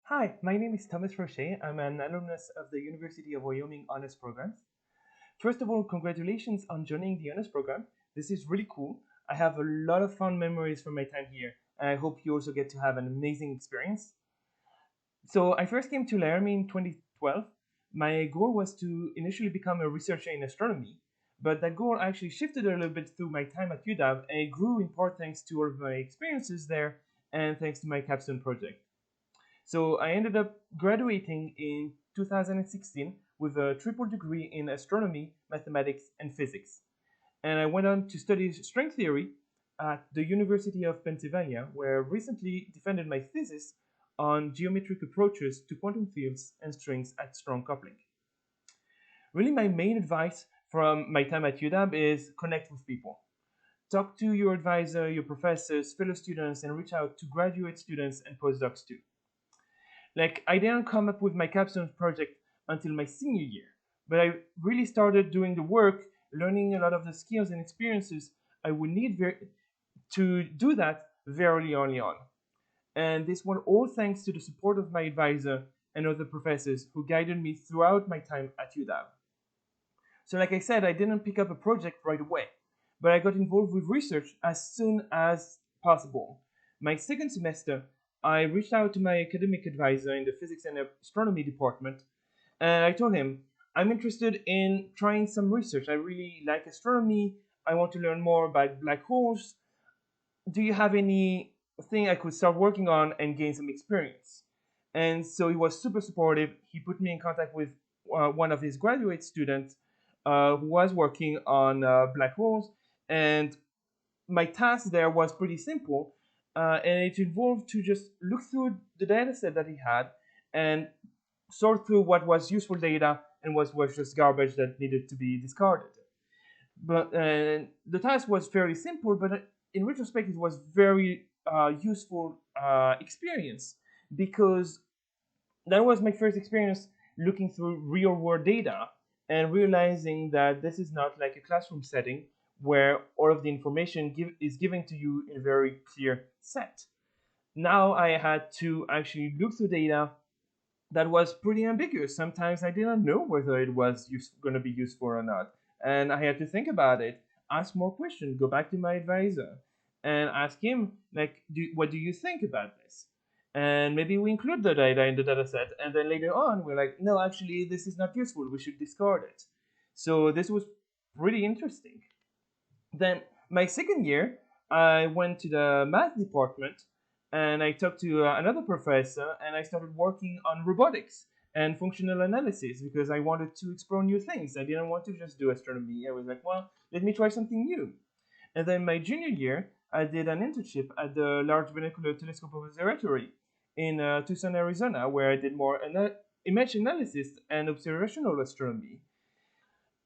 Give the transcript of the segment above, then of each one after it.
Hi, my name is Thomas Rochais. I'm an alumnus of the University of Wyoming Honors Program. First of all, congratulations on joining the Honors Program. This is really cool. I have a lot of fun memories from my time here, and I hope you also get to have an amazing experience. So, I first came to Laramie in 2012. My goal was to initially become a researcher in astronomy, but that goal actually shifted a little bit through my time at UW, and it grew in part thanks to all of my experiences there and thanks to my Capstone project. So I ended up graduating in 2016 with a triple degree in astronomy, mathematics, and physics. And I went on to study string theory at the University of Pennsylvania, where I recently defended my thesis on geometric approaches to quantum fields and strings at strong coupling. Really, my main advice from my time at UW is connect with people. Talk to your advisor, your professors, fellow students, and reach out to graduate students and postdocs too. Like, I didn't come up with my capstone project until my senior year, but I really started doing the work, learning a lot of the skills and experiences I would need to do that very early on. And this was all thanks to the support of my advisor and other professors who guided me throughout my time at UW. So, like I said, I didn't pick up a project right away, but I got involved with research as soon as possible. My second semester, I reached out to my academic advisor in the physics and astronomy department, and I told him, I'm interested in trying some research. I really like astronomy. I want to learn more about black holes. Do you have anything I could start working on and gain some experience? And so he was super supportive. He put me in contact with one of his graduate students who was working on black holes. And my task there was pretty simple. And it involved to just look through the data set that he had and sort through what was useful data and what was just garbage that needed to be discarded. But the task was fairly simple, but in retrospect, it was very useful experience because that was my first experience looking through real world data and realizing that this is not like a classroom setting where all of the information is given to you in a very clear set. Now I had to actually look through data that was pretty ambiguous. Sometimes I didn't know whether it was going to be useful or not. And I had to think about it, ask more questions, go back to my advisor, and ask him, like, what do you think about this? And maybe we include the data in the data set, and then later on, we're like, no, actually, this is not useful. We should discard it. So this was pretty interesting. Then my second year, I went to the math department and I talked to another professor and I started working on robotics and functional analysis because I wanted to explore new things. I didn't want to just do astronomy. I was like, well, let me try something new. And then my junior year, I did an internship at the Large Binocular Telescope Observatory in Tucson, Arizona, where I did more image analysis and observational astronomy.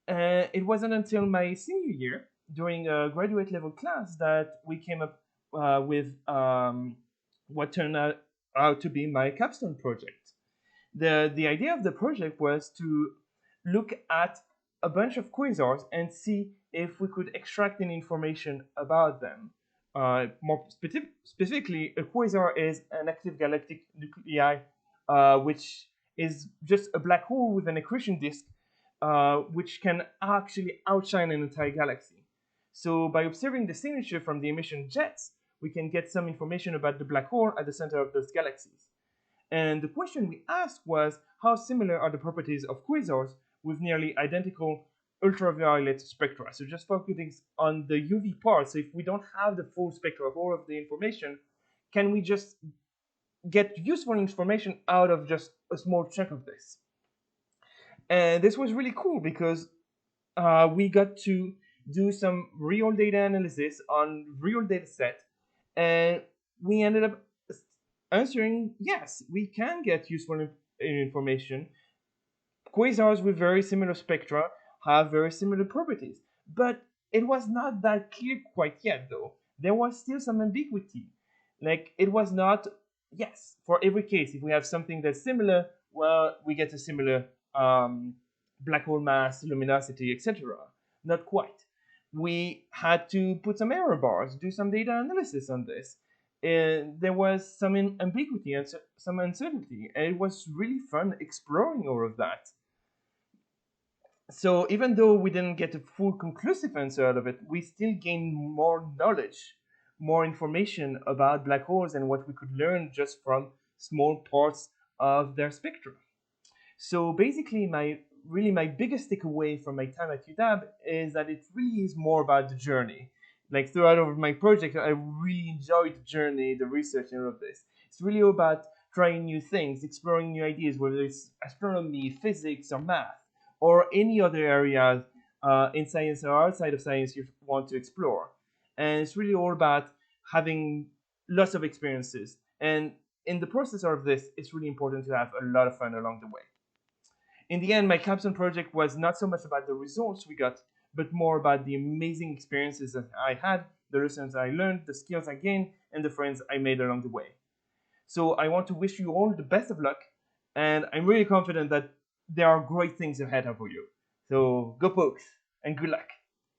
It wasn't until my senior year, during a graduate level class, that we came up with what turned out to be my capstone project. The idea of the project was to look at a bunch of quasars and see if we could extract any information about them. Specifically, a quasar is an active galactic nuclei, which is just a black hole with an accretion disk, which can actually outshine an entire galaxy. So, by observing the signature from the emission jets, we can get some information about the black hole at the center of those galaxies. And the question we asked was, how similar are the properties of quasars with nearly identical ultraviolet spectra? So just focusing on the UV part. So if we don't have the full spectra of all of the information, can we just get useful information out of just a small chunk of this? And this was really cool because we got to do some real data analysis on real data set, and we ended up answering, yes, we can get useful information. Quasars with very similar spectra have very similar properties, but it was not that clear quite yet, though. There was still some ambiguity. Like, it was not, yes, for every case, if we have something that's similar, well, we get a similar black hole mass, luminosity, etc. Not quite. We had to put some error bars, do some data analysis on this. there was some ambiguity and some uncertainty, and it was really fun exploring all of that. So even though we didn't get a full conclusive answer out of it, we still gained more knowledge, more information about black holes and what we could learn just from small parts of their spectrum. So basically, my biggest takeaway from my time at UW is that it really is more about the journey. Like throughout of my project, I really enjoyed the journey, the research, and all of this. It's really about trying new things, exploring new ideas, whether it's astronomy, physics, or math, or any other area in science or outside of science you want to explore. And it's really all about having lots of experiences. And in the process of this, it's really important to have a lot of fun along the way. In the end, my capstone project was not so much about the results we got, but more about the amazing experiences that I had, the lessons I learned, the skills I gained, and the friends I made along the way. So I want to wish you all the best of luck, and I'm really confident that there are great things ahead of you. So go Pokes, and good luck.